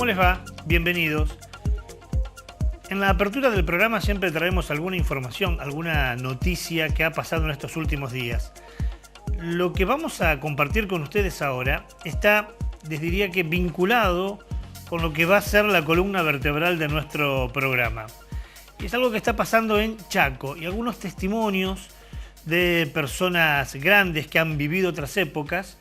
¿Cómo les va? Bienvenidos. En la apertura del programa siempre traemos alguna información, alguna noticia que ha pasado en estos últimos días. Lo que vamos a compartir con ustedes ahora está, les diría que vinculado con lo que va a ser la columna vertebral de nuestro programa. Y es algo que está pasando en Chaco y algunos testimonios de personas grandes que han vivido otras épocas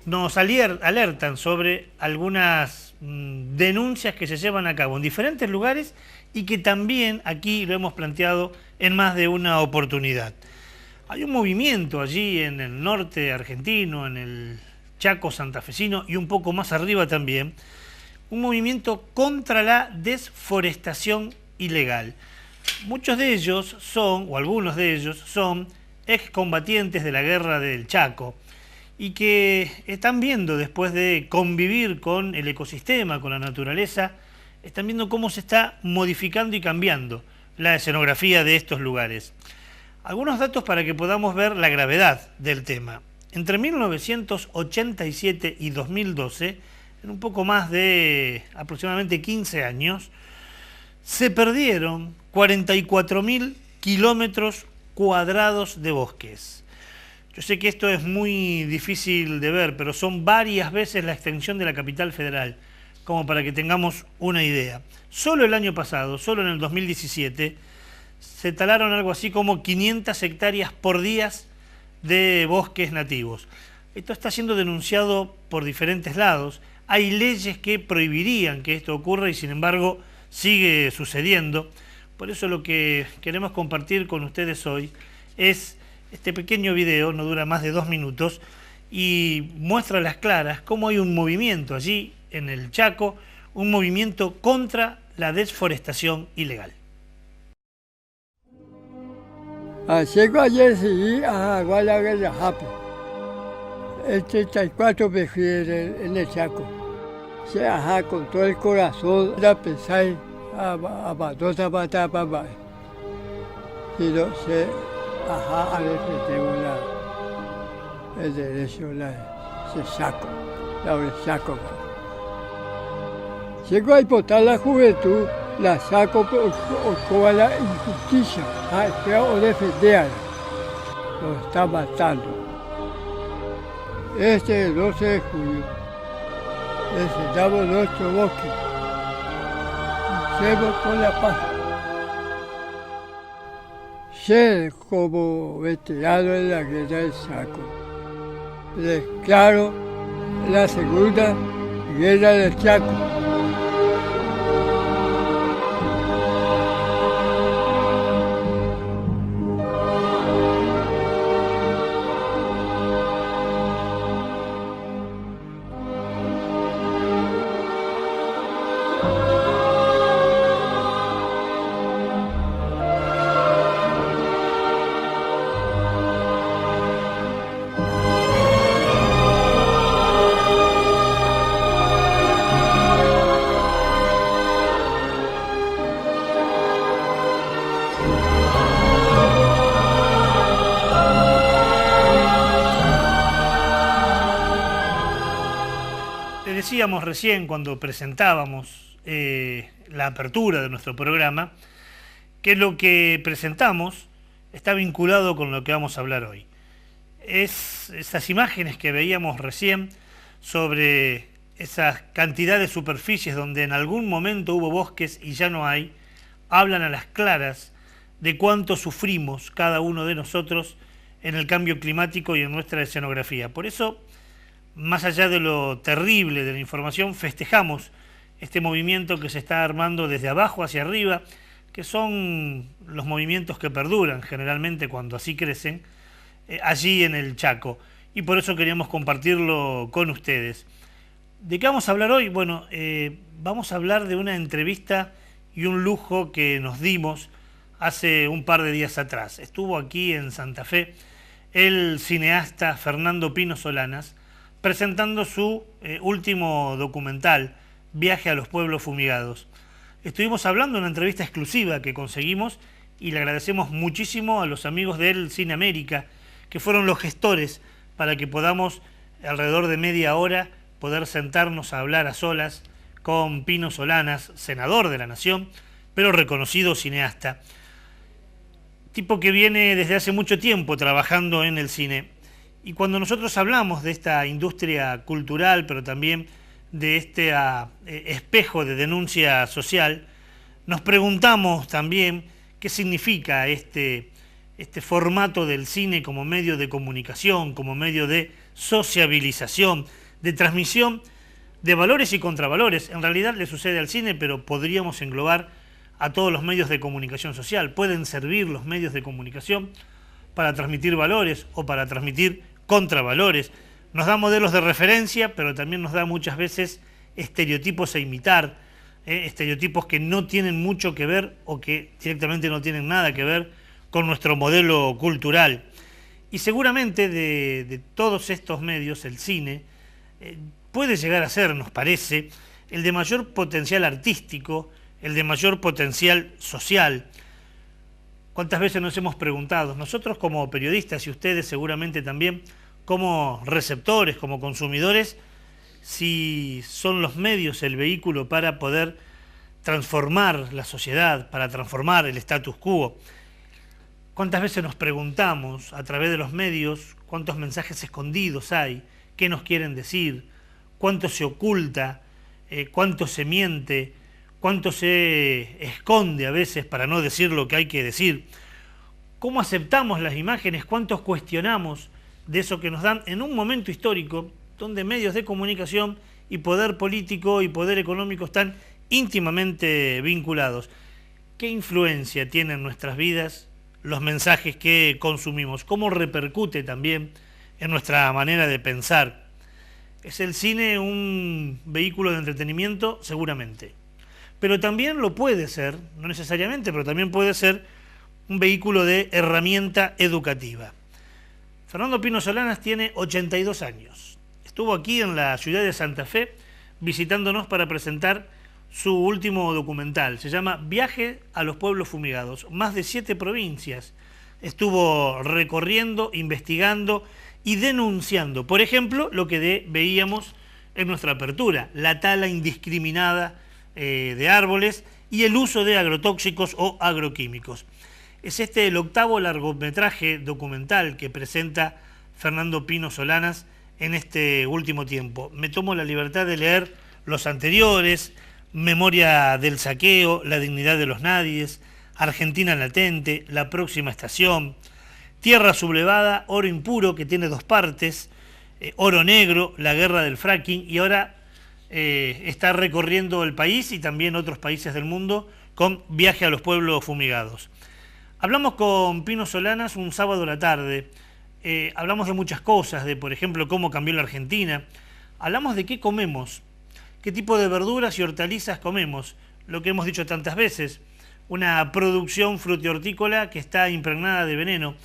nos alertan sobre algunas denuncias que se llevan a cabo en diferentes lugares y que también aquí lo hemos planteado en más de una oportunidad. Hay un movimiento allí en el norte argentino, en el Chaco santafesino y un poco más arriba también, un movimiento contra la desforestación ilegal. Muchos de ellos son, o algunos de ellos son, excombatientes de la guerra del Chaco y que están viendo, después de convivir con el ecosistema, con la naturaleza, están viendo cómo se está modificando y cambiando la escenografía de estos lugares. Algunos datos para que podamos ver la gravedad del tema. Entre 1987 y 2012, en un poco más de aproximadamente 15 años, se perdieron 44.000 kilómetros cuadrados de bosques. Yo sé que esto es muy difícil de ver, pero son varias veces la extensión de la capital federal, como para que tengamos una idea. Solo el año pasado, solo en el 2017, se talaron algo así como 500 hectáreas por día de bosques nativos. Esto está siendo denunciado por diferentes lados. Hay leyes que prohibirían que esto ocurra y sin embargo sigue sucediendo. Por eso lo que queremos compartir con ustedes hoy es este pequeño video, no dura más de 2 minutos, y muestra a las claras cómo hay un movimiento allí en el Chaco, un movimiento contra la desforestación ilegal. Llego ayer sí a Guadalajara, Japón. El 34 me fui en el Chaco. Con todo el corazón la pensé a matar papá. Y no sé, a defender el derecho, ese Chaco, el Chaco. Llego a importar la juventud, la saco con la injusticia, o defenderla. Lo está matando. Este es el 12 de julio. Defendamos nuestro bosque. Luchemos por la paz. Ser como veterano en la guerra del Chaco. Declaro la segunda guerra del Chaco. Decíamos recién cuando presentábamos la apertura de nuestro programa que lo que presentamos está vinculado con lo que vamos a hablar hoy. Esas imágenes que veíamos recién sobre esa cantidad de superficies donde en algún momento hubo bosques y ya no hay, hablan a las claras de cuánto sufrimos cada uno de nosotros en el cambio climático y en nuestra escenografía. Por eso, más allá de lo terrible de la información, festejamos este movimiento que se está armando desde abajo hacia arriba, que son los movimientos que perduran generalmente cuando así crecen, allí en el Chaco. Y por eso queríamos compartirlo con ustedes. ¿De qué vamos a hablar hoy? Bueno, vamos a hablar de una entrevista y un lujo que nos dimos hace un par de días atrás. Estuvo aquí en Santa Fe el cineasta Fernando Pino Solanas, presentando su último documental, Viaje a los Pueblos Fumigados. Estuvimos hablando en una entrevista exclusiva que conseguimos y le agradecemos muchísimo a los amigos del Cine América, que fueron los gestores para que podamos, alrededor de media hora, poder sentarnos a hablar a solas con Pino Solanas, senador de la Nación, pero reconocido cineasta. Tipo que viene desde hace mucho tiempo trabajando en el cine. Y cuando nosotros hablamos de esta industria cultural, pero también de este espejo de denuncia social, nos preguntamos también qué significa este formato del cine como medio de comunicación, como medio de sociabilización, de transmisión de valores y contravalores. En realidad le sucede al cine, pero podríamos englobar a todos los medios de comunicación social. Pueden servir los medios de comunicación para transmitir valores o para transmitir contravalores. Nos da modelos de referencia, pero también nos da muchas veces estereotipos a imitar, estereotipos que no tienen mucho que ver o que directamente no tienen nada que ver con nuestro modelo cultural. Y seguramente de todos estos medios, el cine puede llegar a ser, nos parece, el de mayor potencial artístico, el de mayor potencial social. ¿Cuántas veces nos hemos preguntado, nosotros como periodistas y ustedes seguramente también, como receptores, como consumidores, si son los medios el vehículo para poder transformar la sociedad, para transformar el status quo? ¿Cuántas veces nos preguntamos a través de los medios cuántos mensajes escondidos hay, qué nos quieren decir, cuánto se oculta, cuánto se miente, cuánto se esconde a veces para no decir lo que hay que decir? ¿Cómo aceptamos las imágenes? ¿Cuántos cuestionamos de eso que nos dan en un momento histórico donde medios de comunicación y poder político y poder económico están íntimamente vinculados? ¿Qué influencia tienen en nuestras vidas los mensajes que consumimos? ¿Cómo repercute también en nuestra manera de pensar? ¿Es el cine un vehículo de entretenimiento? Seguramente. Pero también lo puede ser, no necesariamente, pero también puede ser un vehículo de herramienta educativa. Fernando Pino Solanas tiene 82 años. Estuvo aquí en la ciudad de Santa Fe visitándonos para presentar su último documental. Se llama Viaje a los pueblos fumigados. Más de 7 provincias estuvo recorriendo, investigando y denunciando. Por ejemplo, lo que veíamos en nuestra apertura, la tala indiscriminada de árboles y el uso de agrotóxicos o agroquímicos. Es el 8º largometraje documental que presenta Fernando Pino Solanas en este último tiempo. Me tomo la libertad de leer los anteriores: Memoria del saqueo, La dignidad de los nadies, Argentina latente, La próxima estación, Tierra sublevada, Oro impuro, que tiene 2 partes, Oro negro, La guerra del fracking, y ahora está recorriendo el país y también otros países del mundo con Viaje a los pueblos fumigados. Hablamos con Pino Solanas un sábado a la tarde. Hablamos de muchas cosas, de por ejemplo cómo cambió la Argentina. Hablamos de qué comemos, qué tipo de verduras y hortalizas comemos, lo que hemos dicho tantas veces, una producción frutihortícola que está impregnada de veneno.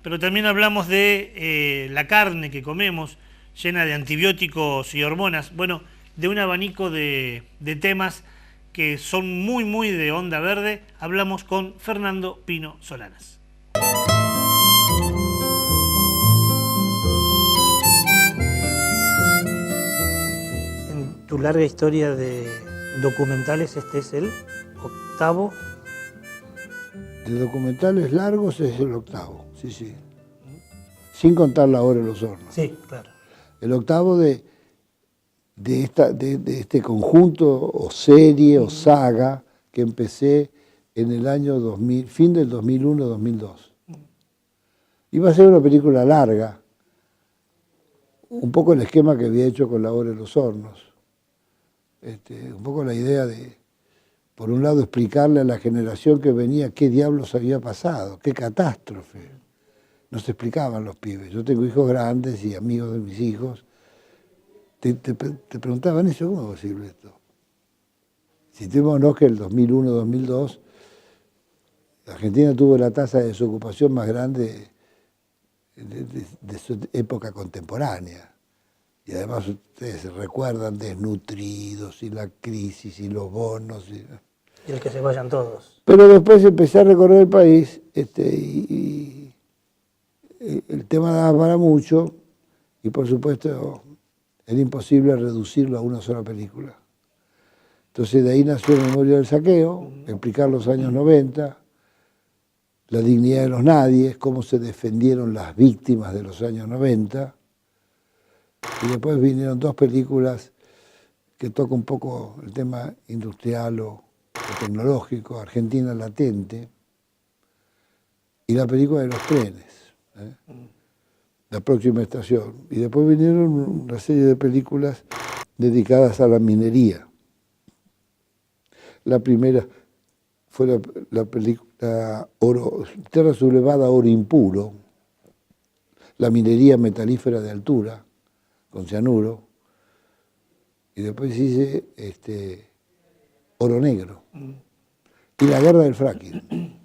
Pero también hablamos de la carne que comemos, llena de antibióticos y hormonas. Bueno, de un abanico de temas que son muy de onda verde. Hablamos con Fernando Pino Solanas. En tu larga historia de documentales, este es el 8º. De documentales largos es el 8º, sí. Sin contar La hora de los hornos. Sí, claro. El 8º de este conjunto o serie o saga que empecé en el año 2000, fin del 2001-2002. Iba a ser una película larga, un poco el esquema que había hecho con La hora de los hornos. Un poco la idea de, por un lado, explicarle a la generación que venía qué diablos había pasado, qué catástrofe. No se explicaban los pibes. Yo tengo hijos grandes y amigos de mis hijos. Te preguntaban eso, ¿cómo es posible esto? Si tenemos que el 2001-2002, Argentina tuvo la tasa de desocupación más grande de su época contemporánea. Y además ustedes se recuerdan desnutridos y la crisis y los bonos. Y el que se vayan todos. Pero después empecé a recorrer el país y el tema daba para mucho y por supuesto era imposible reducirlo a una sola película. Entonces de ahí nació la memoria del saqueo, explicar los años 90, la dignidad de los nadies, cómo se defendieron las víctimas de los años 90. Y después vinieron 2 películas que tocan un poco el tema industrial o tecnológico, Argentina Latente, y la película de los trenes, La próxima estación. Y después vinieron una serie de películas dedicadas a la minería. La primera fue la película Tierra Sublevada, Oro Impuro, la minería metalífera de altura, con cianuro, y después hice Oro Negro, y la guerra del fracking.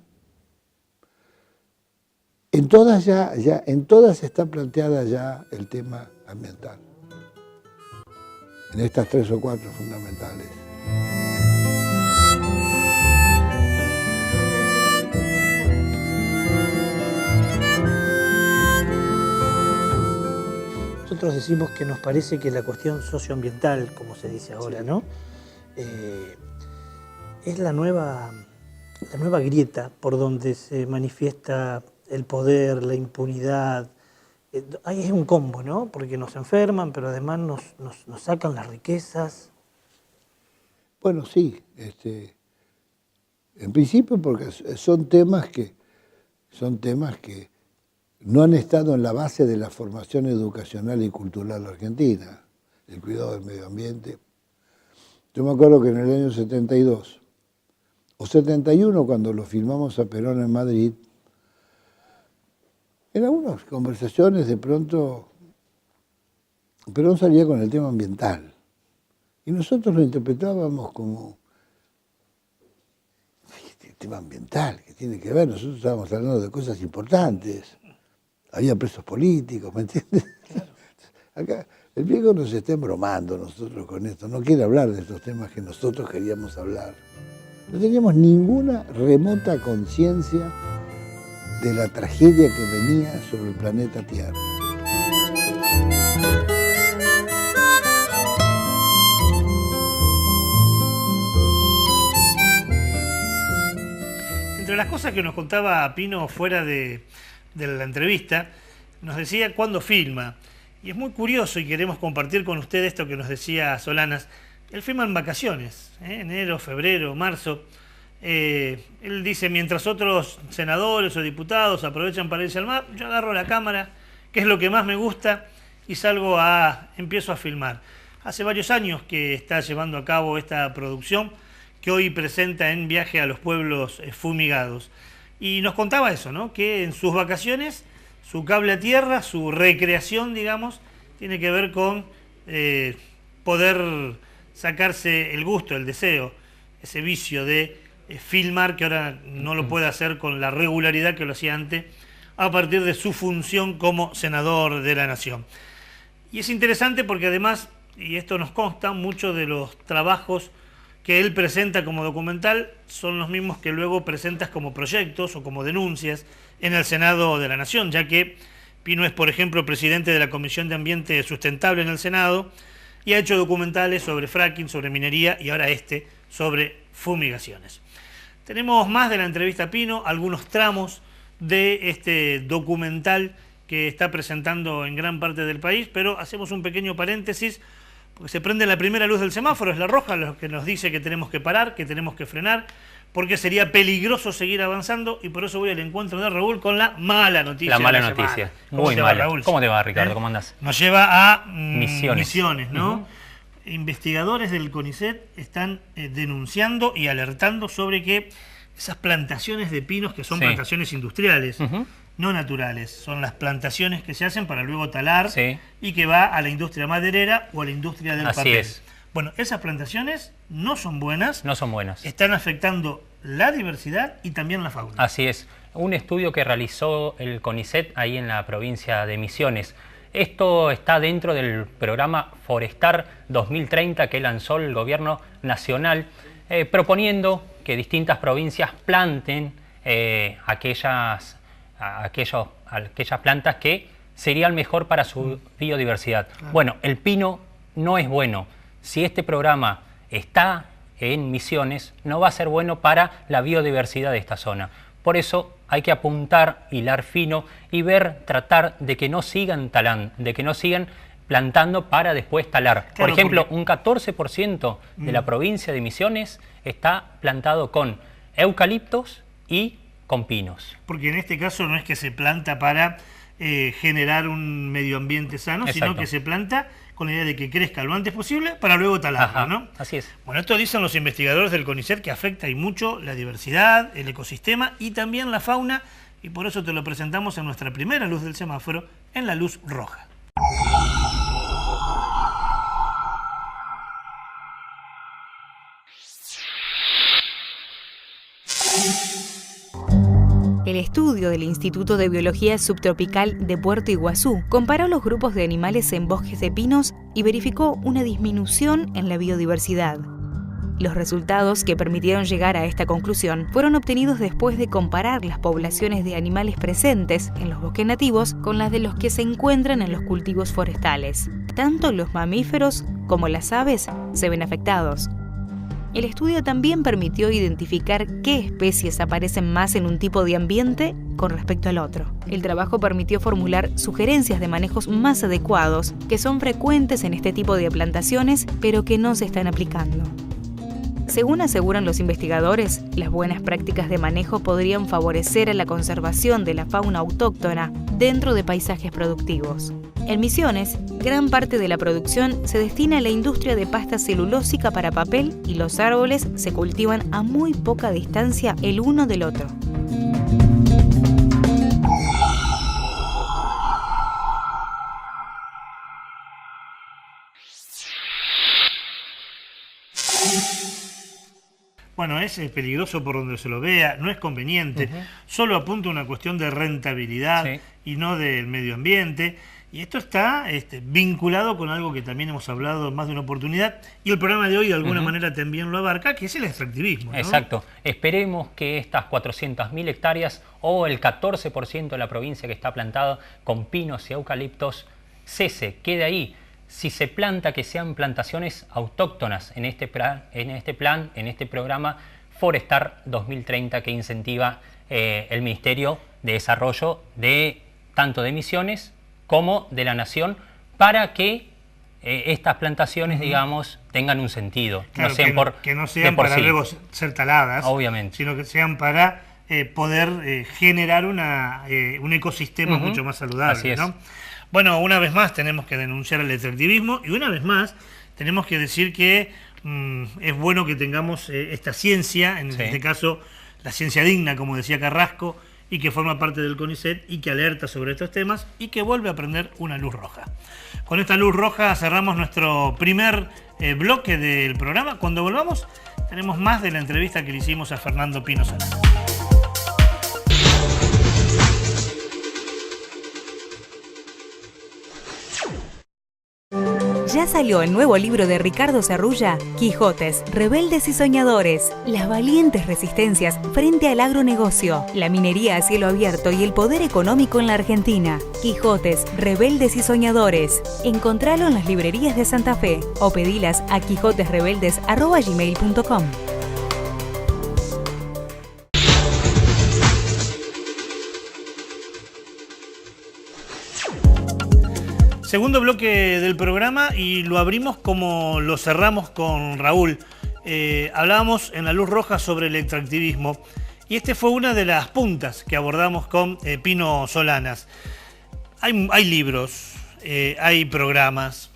En todas está planteada ya el tema ambiental, en estas 3 o 4 fundamentales. Nosotros decimos que nos parece que la cuestión socioambiental, como se dice ahora, ¿no? Es la nueva grieta por donde se manifiesta el poder, la impunidad. Ahí es un combo, ¿no? Porque nos enferman, pero además nos sacan las riquezas. Bueno, sí. En principio porque son temas que no han estado en la base de la formación educacional y cultural argentina, el cuidado del medio ambiente. Yo me acuerdo que en el año 72 o 71, cuando lo filmamos a Perón en Madrid, en algunas conversaciones de pronto Perón salía con el tema ambiental y nosotros lo interpretábamos como el tema ambiental, que tiene que ver, nosotros estábamos hablando de cosas importantes. Había presos políticos, ¿me entiendes? Claro. Acá el viejo nos está embromando nosotros con esto, no quiere hablar de estos temas que nosotros queríamos hablar. No teníamos ninguna remota conciencia de la tragedia que venía sobre el planeta Tierra. Entre las cosas que nos contaba Pino fuera de la entrevista, nos decía cuándo filma. Y es muy curioso y queremos compartir con usted esto que nos decía Solanas. Él filma en vacaciones, enero, febrero, marzo. Él dice, mientras otros senadores o diputados aprovechan para irse al mar, yo agarro la cámara, que es lo que más me gusta, y empiezo a filmar. Hace varios años que está llevando a cabo esta producción que hoy presenta en Viaje a los Pueblos Fumigados. Y nos contaba eso, ¿no? Que en sus vacaciones, su cable a tierra, su recreación, digamos, tiene que ver con poder sacarse el gusto, el deseo, ese vicio de filmar, que ahora no lo puede hacer con la regularidad que lo hacía antes, a partir de su función como senador de la Nación. Y es interesante porque además, y esto nos consta, muchos de los trabajos que él presenta como documental son los mismos que luego presentas como proyectos o como denuncias en el Senado de la Nación, ya que Pino es, por ejemplo, presidente de la Comisión de Ambiente Sustentable en el Senado y ha hecho documentales sobre fracking, sobre minería y ahora sobre fumigaciones. Tenemos más de la entrevista a Pino, algunos tramos de este documental que está presentando en gran parte del país, pero hacemos un pequeño paréntesis porque se prende la primera luz del semáforo, es la roja, lo que nos dice que tenemos que parar, que tenemos que frenar, porque sería peligroso seguir avanzando, y por eso voy al encuentro de Raúl con la mala noticia. La mala noticia, muy mala. ¿Cómo te va, Ricardo? ¿Cómo andás? Nos lleva a Misiones, ¿no? Investigadores del CONICET están denunciando y alertando sobre que esas plantaciones de pinos, que son plantaciones industriales, no naturales, son las plantaciones que se hacen para luego talar y que va a la industria maderera o a la industria del papel. Así es. Bueno, esas plantaciones no son buenas. No son buenas. Están afectando la diversidad y también la fauna. Así es. Un estudio que realizó el CONICET ahí en la provincia de Misiones. Esto está dentro del programa Forestar 2030 que lanzó el gobierno nacional, proponiendo que distintas provincias planten aquellas plantas que serían mejor para su biodiversidad. Claro. Bueno, el pino no es bueno. Si este programa está en Misiones no va a ser bueno para la biodiversidad de esta zona. Por eso hay que apuntar, hilar fino y ver, tratar de que no sigan talando, de que no sigan plantando para después talar. Claro, por ejemplo, porque un 14% de la provincia de Misiones está plantado con eucaliptos y con pinos. Porque en este caso no es que se planta para generar un medio ambiente sano, Exacto. sino que se planta con la idea de que crezca lo antes posible para luego talarlo, Ajá, ¿no? así es. Bueno, esto dicen los investigadores del CONICET, que afecta y mucho la diversidad, el ecosistema y también la fauna, y por eso te lo presentamos en nuestra primera luz del semáforo, en la luz roja. El estudio del Instituto de Biología Subtropical de Puerto Iguazú comparó los grupos de animales en bosques de pinos y verificó una disminución en la biodiversidad. Los resultados que permitieron llegar a esta conclusión fueron obtenidos después de comparar las poblaciones de animales presentes en los bosques nativos con las de los que se encuentran en los cultivos forestales. Tanto los mamíferos como las aves se ven afectados. El estudio también permitió identificar qué especies aparecen más en un tipo de ambiente con respecto al otro. El trabajo permitió formular sugerencias de manejos más adecuados, que son frecuentes en este tipo de plantaciones, pero que no se están aplicando. Según aseguran los investigadores, las buenas prácticas de manejo podrían favorecer a la conservación de la fauna autóctona dentro de paisajes productivos. En Misiones, gran parte de la producción se destina a la industria de pasta celulósica para papel y los árboles se cultivan a muy poca distancia el uno del otro. Bueno, es peligroso por donde se lo vea, no es conveniente, solo apunta a una cuestión de rentabilidad y no del medio ambiente. Y esto está vinculado con algo que también hemos hablado en más de una oportunidad y el programa de hoy de alguna manera también lo abarca, que es el extractivismo, ¿no? Exacto. Esperemos que estas 400.000 hectáreas o el 14% de la provincia que está plantada con pinos y eucaliptos cese, quede ahí. Si se planta, que sean plantaciones autóctonas en este programa Forestar 2030 que incentiva el Ministerio de Desarrollo de tanto de Misiones como de la Nación, para que estas plantaciones, digamos, tengan un sentido. Claro, no sean que no sean para luego ser taladas, obviamente, sino que sean para poder generar un ecosistema mucho más saludable. Así es. ¿No? Bueno, una vez más tenemos que denunciar el extractivismo y una vez más tenemos que decir que es bueno que tengamos esta ciencia, en este caso la ciencia digna, como decía Carrasco, y que forma parte del CONICET y que alerta sobre estos temas y que vuelve a prender una luz roja. Con esta luz roja cerramos nuestro primer bloque del programa. Cuando volvamos tenemos más de la entrevista que le hicimos a Fernando Pino Solana. Ya salió el nuevo libro de Ricardo Cerrulla, Quijotes, Rebeldes y Soñadores, las valientes resistencias frente al agronegocio, la minería a cielo abierto y el poder económico en la Argentina. Quijotes, Rebeldes y Soñadores. Encontralo en las librerías de Santa Fe o pedilas a quijotesrebeldes@gmail.com. Segundo bloque del programa y lo abrimos como lo cerramos con Raúl. Hablábamos en la luz roja sobre el extractivismo y fue una de las puntas que abordamos con Pino Solanas. Hay libros, hay programas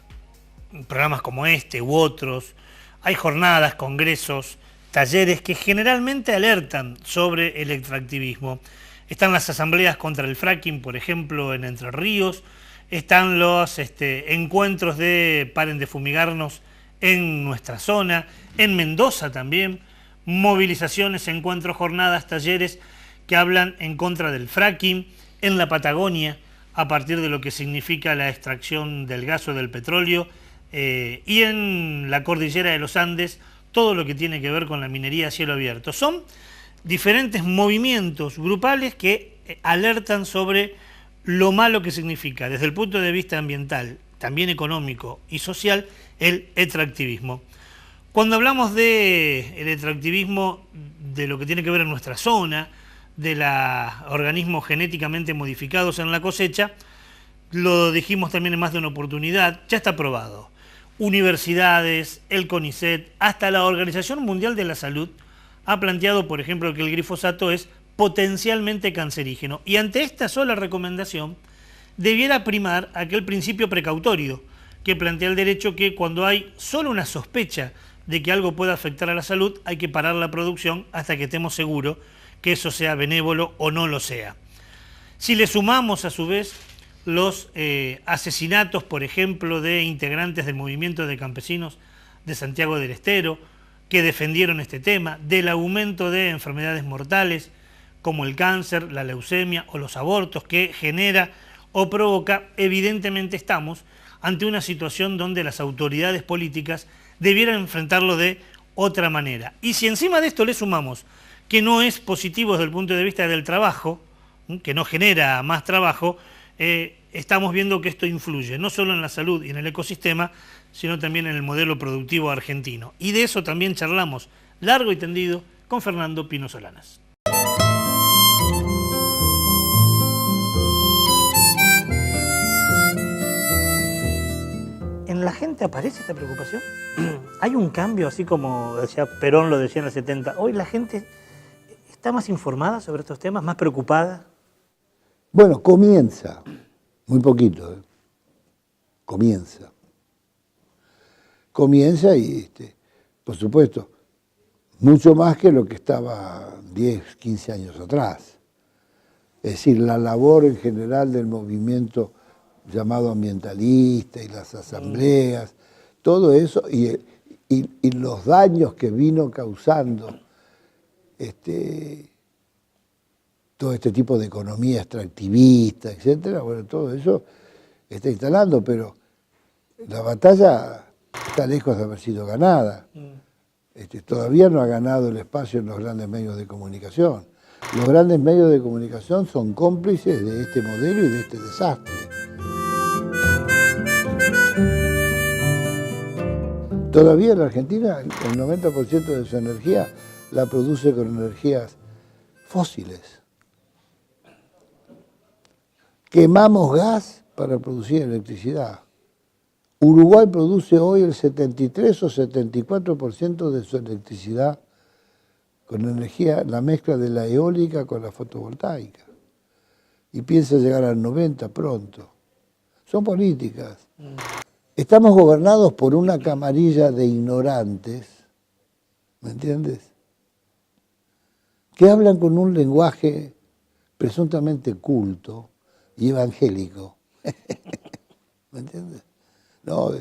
como este u otros, hay jornadas, congresos, talleres que generalmente alertan sobre el extractivismo. Están las asambleas contra el fracking, por ejemplo, en Entre Ríos. Están los encuentros de Paren de Fumigarnos en nuestra zona, en Mendoza también, movilizaciones, encuentros, jornadas, talleres que hablan en contra del fracking, en la Patagonia, a partir de lo que significa la extracción del gas o del petróleo, y en la cordillera de los Andes, todo lo que tiene que ver con la minería a cielo abierto. Son diferentes movimientos grupales que alertan sobre lo malo que significa, desde el punto de vista ambiental, también económico y social, el extractivismo. Cuando hablamos del extractivismo, de lo que tiene que ver en nuestra zona, de los organismos genéticamente modificados en la cosecha, lo dijimos también en más de una oportunidad, ya está probado. Universidades, el CONICET, hasta la Organización Mundial de la Salud ha planteado, por ejemplo, que el glifosato es potencialmente cancerígeno. Y ante esta sola recomendación, debiera primar aquel principio precautorio que plantea el derecho, que cuando hay solo una sospecha de que algo pueda afectar a la salud, hay que parar la producción hasta que estemos seguros que eso sea benévolo o no lo sea. Si le sumamos a su vez los asesinatos, por ejemplo, de integrantes del movimiento de campesinos de Santiago del Estero, que defendieron este tema, del aumento de enfermedades mortales como el cáncer, la leucemia o los abortos que genera o provoca, evidentemente estamos ante una situación donde las autoridades políticas debieran enfrentarlo de otra manera. Y si encima de esto le sumamos que no es positivo desde el punto de vista del trabajo, que no genera más trabajo, estamos viendo que esto influye no solo en la salud y en el ecosistema, sino también en el modelo productivo argentino. Y de eso también charlamos largo y tendido con Fernando Pino Solanas. ¿En la gente aparece esta preocupación? ¿Hay un cambio, así como decía Perón, lo decía en el 70? ¿Hoy la gente está más informada sobre estos temas, más preocupada? Bueno, comienza, muy poquito, comienza y, por supuesto, mucho más que lo que estaba 10, 15 años atrás. Es decir, la labor en general del movimiento llamado ambientalista y las asambleas, todo eso y los daños que vino causando todo este tipo de economía extractivista, etcétera, bueno, todo eso está instalando, pero la batalla está lejos de haber sido ganada. Todavía no ha ganado el espacio en los grandes medios de comunicación. Los grandes medios de comunicación son cómplices de este modelo y de este desastre. Todavía en la Argentina el 90% de su energía la produce con energías fósiles. Quemamos gas para producir electricidad. Uruguay produce hoy el 73 o 74% de su electricidad con energía, la mezcla de la eólica con la fotovoltaica. Y piensa llegar al 90 pronto. Son políticas. Estamos gobernados por una camarilla de ignorantes, ¿me entiendes? Que hablan con un lenguaje presuntamente culto y evangélico. ¿Me entiendes? No,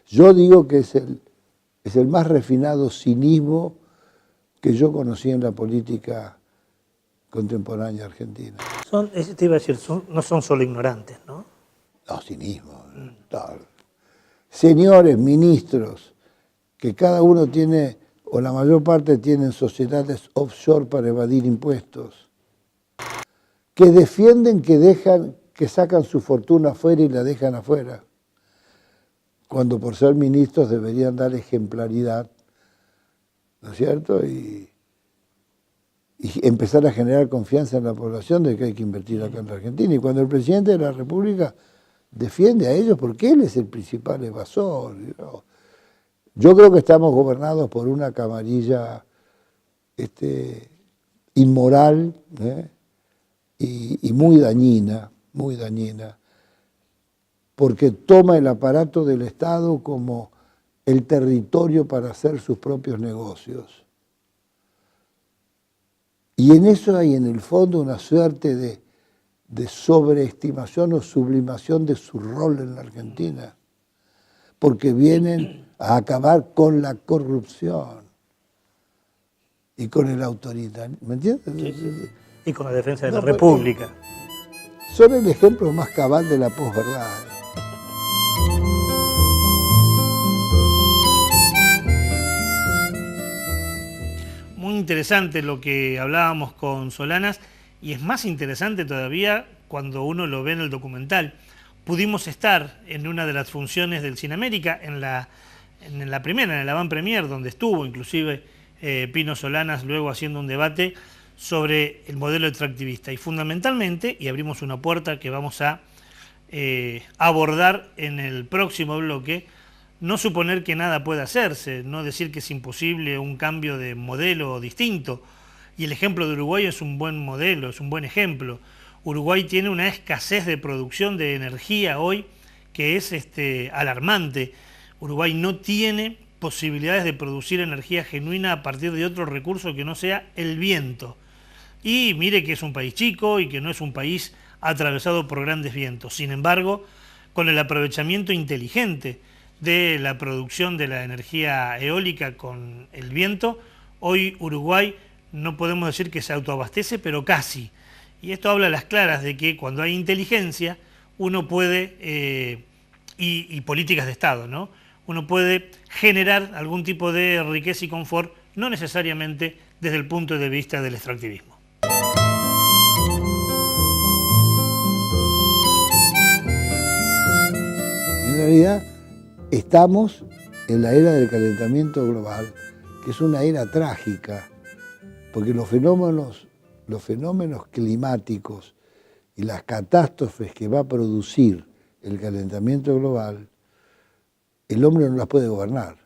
yo digo que es el más refinado cinismo que yo conocí en la política contemporánea argentina. Te iba a decir, no son solo ignorantes, ¿no? No, cinismo. No. Señores ministros, que cada uno tiene, o la mayor parte tienen sociedades offshore para evadir impuestos, que defienden que sacan su fortuna afuera y la dejan afuera, cuando por ser ministros deberían dar ejemplaridad, ¿no es cierto? Y empezar a generar confianza en la población de que hay que invertir acá en la Argentina. Y cuando el presidente de la República defiende a ellos porque él es el principal evasor. ¿No? Yo creo que estamos gobernados por una camarilla inmoral y muy dañina, porque toma el aparato del Estado como el territorio para hacer sus propios negocios. Y en eso hay en el fondo una suerte de sobreestimación o sublimación de su rol en la Argentina, porque vienen a acabar con la corrupción y con el autoritarismo, ¿me entiendes? Sí. Y con la defensa de la República. Son el ejemplo más cabal de la posverdad. Muy interesante lo que hablábamos con Solanas, y es más interesante todavía cuando uno lo ve en el documental. Pudimos estar en una de las funciones del Cine América, en la en la primera, en el Avant Premier, donde estuvo inclusive Pino Solanas luego haciendo un debate sobre el modelo extractivista. Y fundamentalmente, y abrimos una puerta que vamos a abordar en el próximo bloque, no suponer que nada pueda hacerse, no decir que es imposible un cambio de modelo distinto. Y el ejemplo de Uruguay es un buen modelo, es un buen ejemplo. Uruguay tiene una escasez de producción de energía hoy que es alarmante. Uruguay no tiene posibilidades de producir energía genuina a partir de otro recurso que no sea el viento. Y mire que es un país chico y que no es un país atravesado por grandes vientos. Sin embargo, con el aprovechamiento inteligente de la producción de la energía eólica con el viento, hoy Uruguay no podemos decir que se autoabastece, pero casi. Y esto habla a las claras de que cuando hay inteligencia, uno puede, y políticas de Estado, ¿no? Uno puede generar algún tipo de riqueza y confort, no necesariamente desde el punto de vista del extractivismo. En realidad, estamos en la era del calentamiento global, que es una era trágica, porque los fenómenos climáticos y las catástrofes que va a producir el calentamiento global, el hombre no las puede gobernar.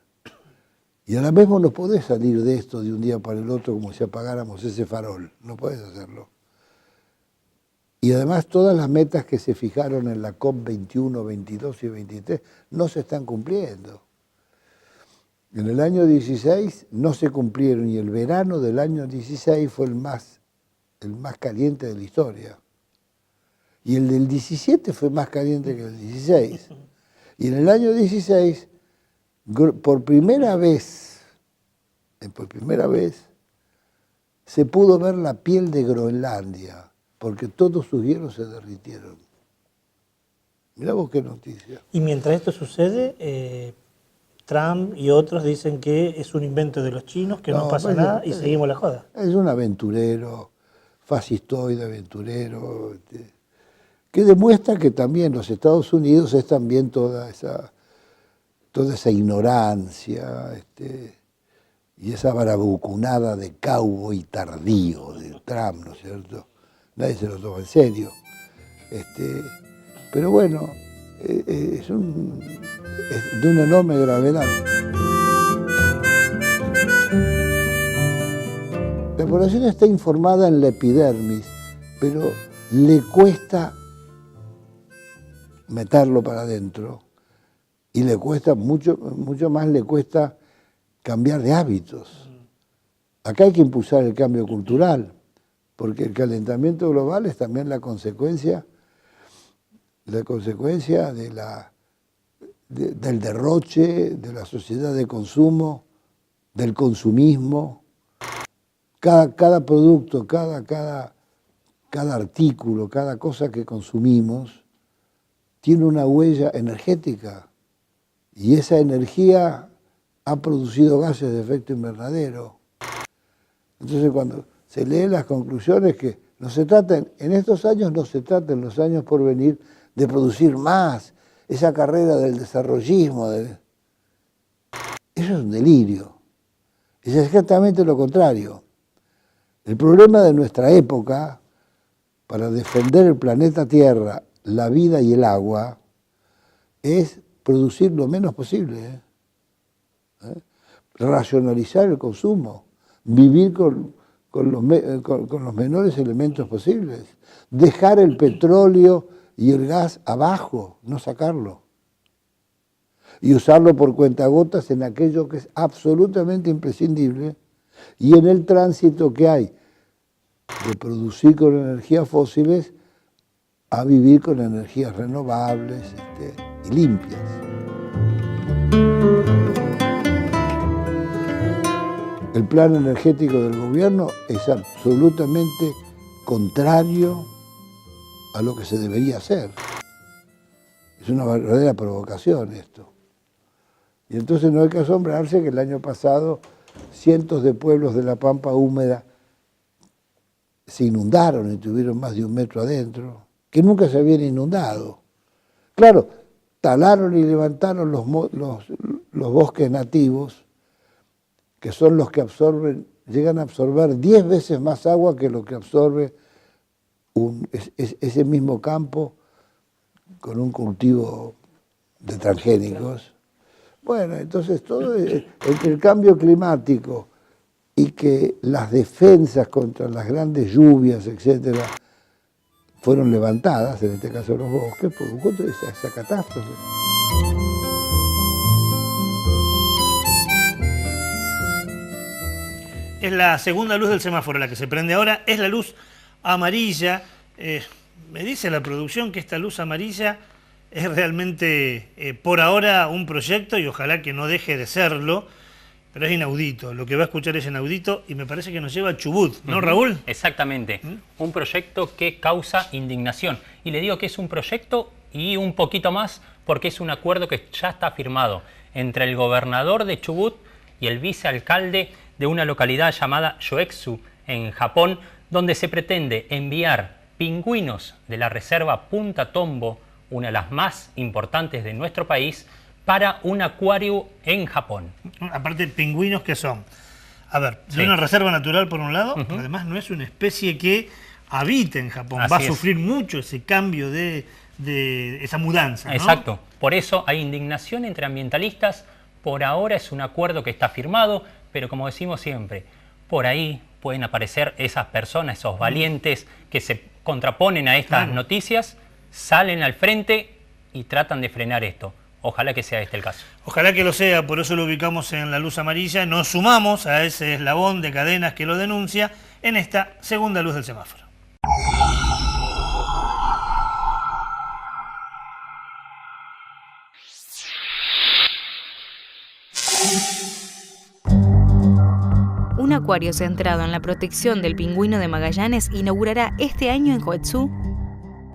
Y ahora mismo no podés salir de esto de un día para el otro como si apagáramos ese farol, no podés hacerlo. Y además todas las metas que se fijaron en la COP 21, 22 y 23 no se están cumpliendo. En el año 16 no se cumplieron y el verano del año 16 fue el más caliente de la historia. Y el del 17 fue más caliente que el 16. Y en el año 16, por primera vez, se pudo ver la piel de Groenlandia, porque todos sus hielos se derritieron. Mirá vos qué noticia. Y mientras esto sucede, Trump y otros dicen que es un invento de los chinos, que no pasa nada y seguimos la joda. Es un aventurero, fascistoide aventurero, que demuestra que también los Estados Unidos es también toda esa ignorancia y esa barabucunada de cowboy tardío de Trump, ¿no es cierto? Nadie se lo toma en serio. Pero bueno, es de una enorme gravedad. La población está informada en la epidermis, pero le cuesta meterlo para adentro y le cuesta mucho más le cuesta cambiar de hábitos. Acá hay que impulsar el cambio cultural, porque el calentamiento global es también la consecuencia del derroche, de la sociedad de consumo, del consumismo. Cada producto, cada artículo, cada cosa que consumimos tiene una huella energética y esa energía ha producido gases de efecto invernadero. Entonces cuando se leen las conclusiones que no se trata, en estos años no se trata, en los años por venir, de producir más, esa carrera del desarrollismo. Eso es un delirio. Es exactamente lo contrario. El problema de nuestra época, para defender el planeta Tierra, la vida y el agua, es producir lo menos posible. Racionalizar el consumo, vivir con los menores elementos posibles, dejar el petróleo y el gas abajo, no sacarlo, y usarlo por cuentagotas en aquello que es absolutamente imprescindible y en el tránsito que hay de producir con energías fósiles a vivir con energías renovables y limpias. El plan energético del gobierno es absolutamente contrario a lo que se debería hacer. Es una verdadera provocación esto. Y entonces no hay que asombrarse que el año pasado cientos de pueblos de la Pampa húmeda se inundaron y tuvieron más de 1 metro adentro, que nunca se habían inundado. Claro, talaron y levantaron los bosques nativos, que son los que llegan a absorber 10 veces más agua que lo que absorbe ese mismo campo con un cultivo de transgénicos. Bueno, entonces todo entre el cambio climático y que las defensas contra las grandes lluvias, etcétera, fueron levantadas, en este caso los bosques, provocó esa catástrofe. Es la segunda luz del semáforo la que se prende ahora, es la luz amarilla. Me dice la producción que esta luz amarilla es realmente por ahora un proyecto y ojalá que no deje de serlo, pero es inaudito. Lo que va a escuchar es inaudito y me parece que nos lleva a Chubut, ¿no, Raúl? Exactamente. Un proyecto que causa indignación. Y le digo que es un proyecto y un poquito más porque es un acuerdo que ya está firmado entre el gobernador de Chubut y el vicealcalde de una localidad llamada Yoetsu, en Japón, donde se pretende enviar pingüinos de la reserva Punta Tombo, una de las más importantes de nuestro país, para un acuario en Japón. Aparte, pingüinos que son, a ver, de Sí. una reserva natural por un lado, pero además no es una especie que habita en Japón, Así va a es. sufrir mucho ese cambio de esa mudanza, ¿no? Exacto. Por eso hay indignación entre ambientalistas. Por ahora es un acuerdo que está firmado, pero como decimos siempre, por ahí pueden aparecer esas personas, esos valientes que se contraponen a estas Claro. noticias, salen al frente y tratan de frenar esto. Ojalá que sea este el caso. Ojalá que lo sea, por eso lo ubicamos en la luz amarilla, nos sumamos a ese eslabón de cadenas que lo denuncia en esta segunda luz del semáforo. Un acuario centrado en la protección del pingüino de Magallanes inaugurará este año en Yoetsu.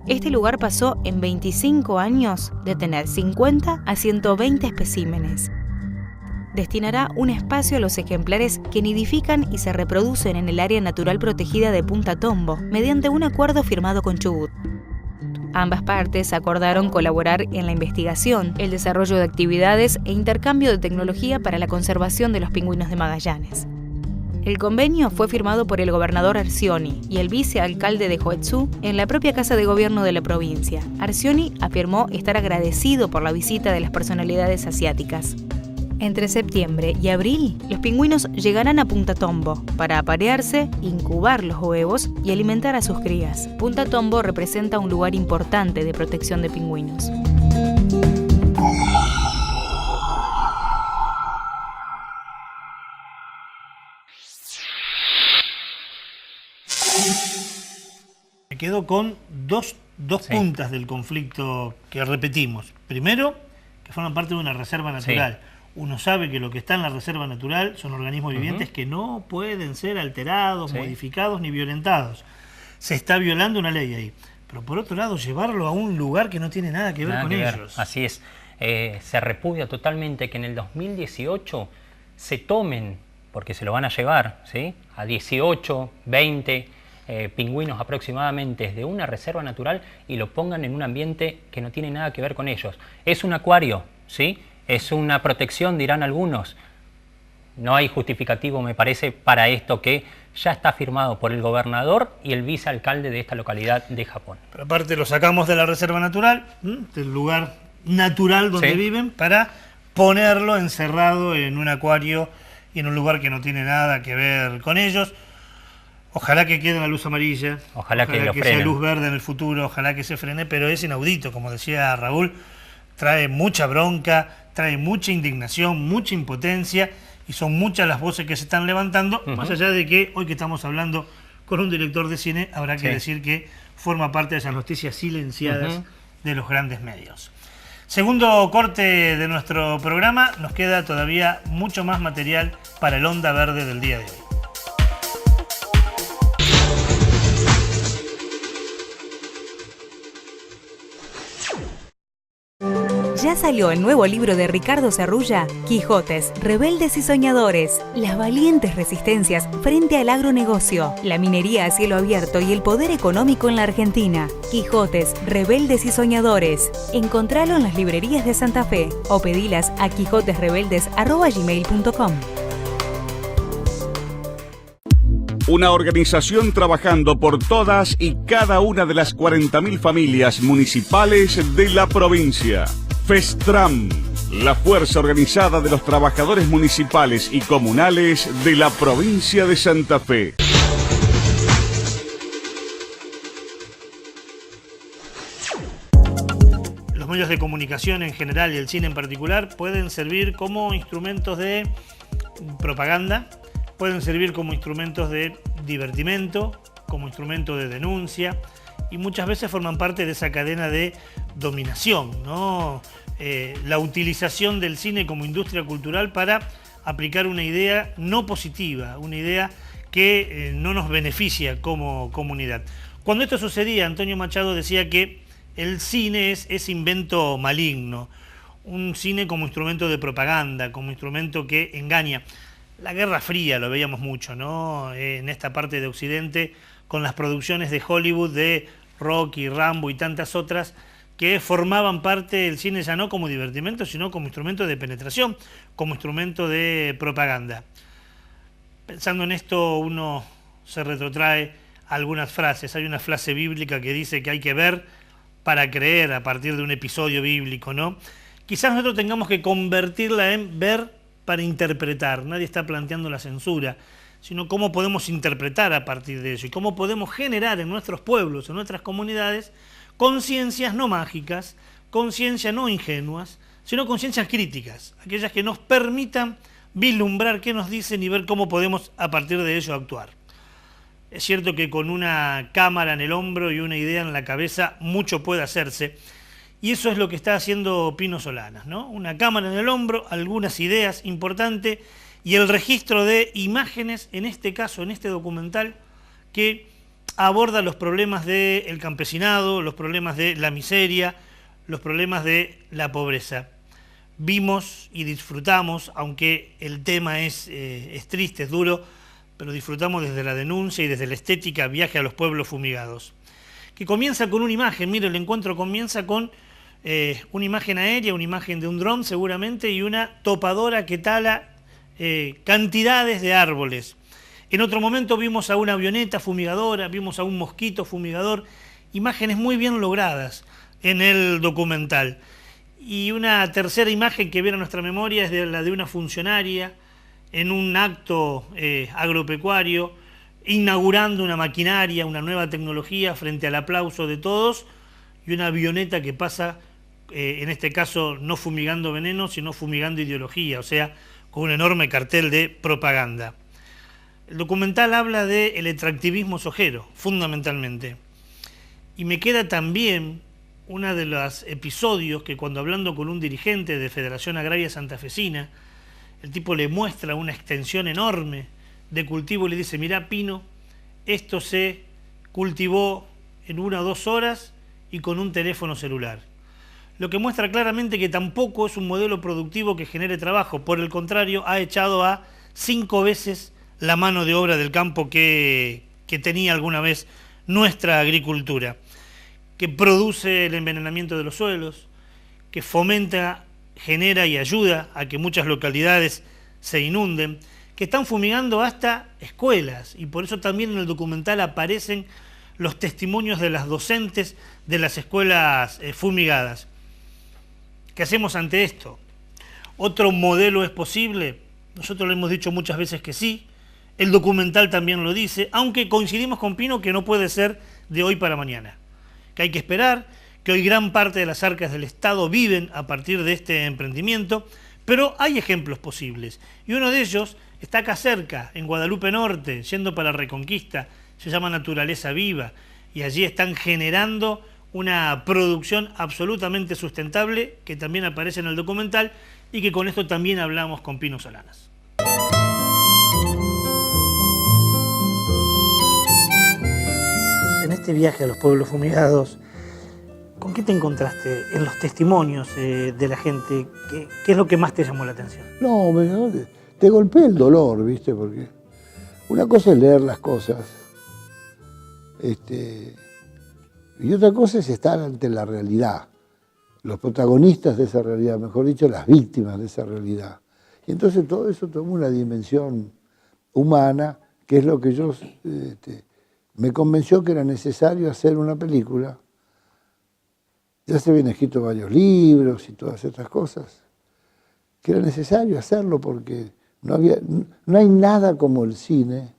Este lugar pasó en 25 años de tener 50 a 120 especímenes. Destinará un espacio a los ejemplares que nidifican y se reproducen en el área natural protegida de Punta Tombo, mediante un acuerdo firmado con Chubut. Ambas partes acordaron colaborar en la investigación, el desarrollo de actividades e intercambio de tecnología para la conservación de los pingüinos de Magallanes. El convenio fue firmado por el gobernador Arcioni y el vicealcalde de Yoetsu en la propia Casa de Gobierno de la provincia. Arcioni afirmó estar agradecido por la visita de las personalidades asiáticas. Entre septiembre y abril, los pingüinos llegarán a Punta Tombo para aparearse, incubar los huevos y alimentar a sus crías. Punta Tombo representa un lugar importante de protección de pingüinos. Me quedo con dos Sí. puntas del conflicto que repetimos. Primero, que forman parte de una reserva natural. Uno sabe que lo que está en la reserva natural son organismos vivientes que no pueden ser alterados, Sí. modificados ni violentados. Se está violando una ley ahí. Pero por otro lado, llevarlo a un lugar que no tiene nada que ver Nada con que ver. ellos. Así es. Se repudia totalmente que en el 2018 se tomen, porque se lo van a llevar, ¿sí?, a 18, 20 pingüinos aproximadamente de una reserva natural y lo pongan en un ambiente que no tiene nada que ver con ellos. Es un acuario, ¿sí? Es una protección, dirán algunos. No hay justificativo, me parece, para esto que ya está firmado por el gobernador y el vicealcalde de esta localidad de Japón. Pero aparte lo sacamos de la reserva natural, del lugar natural donde Sí. viven, para ponerlo encerrado en un acuario y en un lugar que no tiene nada que ver con ellos. Ojalá que quede una luz amarilla, Ojalá que lo sea frenen. luz verde en el futuro, ojalá que se frene, pero es inaudito, como decía Raúl, trae mucha bronca, trae mucha indignación, mucha impotencia, y son muchas las voces que se están levantando, más allá de que hoy que estamos hablando con un director de cine, habrá que Sí. decir que forma parte de esas noticias silenciadas de los grandes medios. Segundo corte de nuestro programa, nos queda todavía mucho más material para el Onda Verde del día de hoy. Ya salió el nuevo libro de Ricardo Serrulla, Quijotes, Rebeldes y Soñadores, las valientes resistencias frente al agronegocio, la minería a cielo abierto y el poder económico en la Argentina. Quijotes, Rebeldes y Soñadores. Encontralo en las librerías de Santa Fe o pedilas a quijotesrebeldes@gmail.com. Una organización trabajando por todas y cada una de las 40.000 familias municipales de la provincia. FESTRAM, la fuerza organizada de los trabajadores municipales y comunales de la provincia de Santa Fe. Los medios de comunicación en general y el cine en particular pueden servir como instrumentos de propaganda, pueden servir como instrumentos de divertimento, como instrumento de denuncia, y muchas veces forman parte de esa cadena de dominación, ¿no? La utilización del cine como industria cultural para aplicar una idea no positiva, una idea que no nos beneficia como comunidad. Cuando esto sucedía, Antonio Machado decía que el cine es ese invento maligno, un cine como instrumento de propaganda, como instrumento que engaña. La Guerra Fría lo veíamos mucho, ¿no? En esta parte de Occidente, con las producciones de Hollywood de Rocky, Rambo y tantas otras que formaban parte del cine ya no como divertimento, sino como instrumento de penetración, como instrumento de propaganda. Pensando en esto, uno se retrotrae a algunas frases. Hay una frase bíblica que dice que hay que ver para creer a partir de un episodio bíblico, ¿no? Quizás nosotros tengamos que convertirla en ver para interpretar. Nadie está planteando la censura, sino cómo podemos interpretar a partir de eso y cómo podemos generar en nuestros pueblos, en nuestras comunidades, conciencias no mágicas, conciencias no ingenuas, sino conciencias críticas, aquellas que nos permitan vislumbrar qué nos dicen y ver cómo podemos a partir de ello actuar. Es cierto que con una cámara en el hombro y una idea en la cabeza mucho puede hacerse, y eso es lo que está haciendo Pino Solanas, ¿no? Una cámara en el hombro, algunas ideas importantes y el registro de imágenes, en este caso, en este documental, que aborda los problemas del campesinado, los problemas de la miseria, los problemas de la pobreza. Vimos y disfrutamos, aunque el tema es triste, es duro, pero disfrutamos desde la denuncia y desde la estética Viaje a los pueblos fumigados, que comienza con una imagen. Mire, el encuentro comienza con una imagen aérea, una imagen de un dron seguramente, y una topadora que tala cantidades de árboles. En otro momento vimos a una avioneta fumigadora, vimos a un mosquito fumigador, imágenes muy bien logradas en el documental. Y una tercera imagen que viene a nuestra memoria es la de una funcionaria en un acto agropecuario, inaugurando una maquinaria, una nueva tecnología frente al aplauso de todos, y una avioneta que pasa, en este caso no fumigando veneno, sino fumigando ideología, o sea, con un enorme cartel de propaganda. El documental habla del extractivismo sojero, fundamentalmente. Y me queda también uno de los episodios que, cuando hablando con un dirigente de Federación Agraria Santafesina, el tipo le muestra una extensión enorme de cultivo y le dice: mirá, Pino, esto se cultivó en 1 o 2 horas y con un teléfono celular. Lo que muestra claramente que tampoco es un modelo productivo que genere trabajo. Por el contrario, ha echado a 5 veces la mano de obra del campo que tenía alguna vez nuestra agricultura, que produce el envenenamiento de los suelos, que fomenta, genera y ayuda a que muchas localidades se inunden, que están fumigando hasta escuelas, y por eso también en el documental aparecen los testimonios de las docentes de las escuelas fumigadas. ¿Qué hacemos ante esto? ¿Otro modelo es posible? Nosotros le hemos dicho muchas veces que sí, el documental también lo dice, aunque coincidimos con Pino que no puede ser de hoy para mañana, que hay que esperar, que hoy gran parte de las arcas del Estado viven a partir de este emprendimiento, pero hay ejemplos posibles, y uno de ellos está acá cerca, en Guadalupe Norte, yendo para la Reconquista, se llama Naturaleza Viva, y allí están generando una producción absolutamente sustentable, que también aparece en el documental, y que con esto también hablamos con Pino Solanas. En este viaje a los pueblos fumigados ¿Con qué te encontraste en los testimonios de la gente? ¿Qué es lo que más te llamó la atención? No, te golpea el dolor, ¿viste? Porque una cosa es leer las cosas, y otra cosa es estar ante la realidad, los protagonistas de esa realidad, mejor dicho, las víctimas de esa realidad. Y entonces todo eso toma una dimensión humana, que es lo que yo me convenció que era necesario hacer una película. Ya se habían escrito varios libros y todas estas cosas, que era necesario hacerlo porque no hay nada como el cine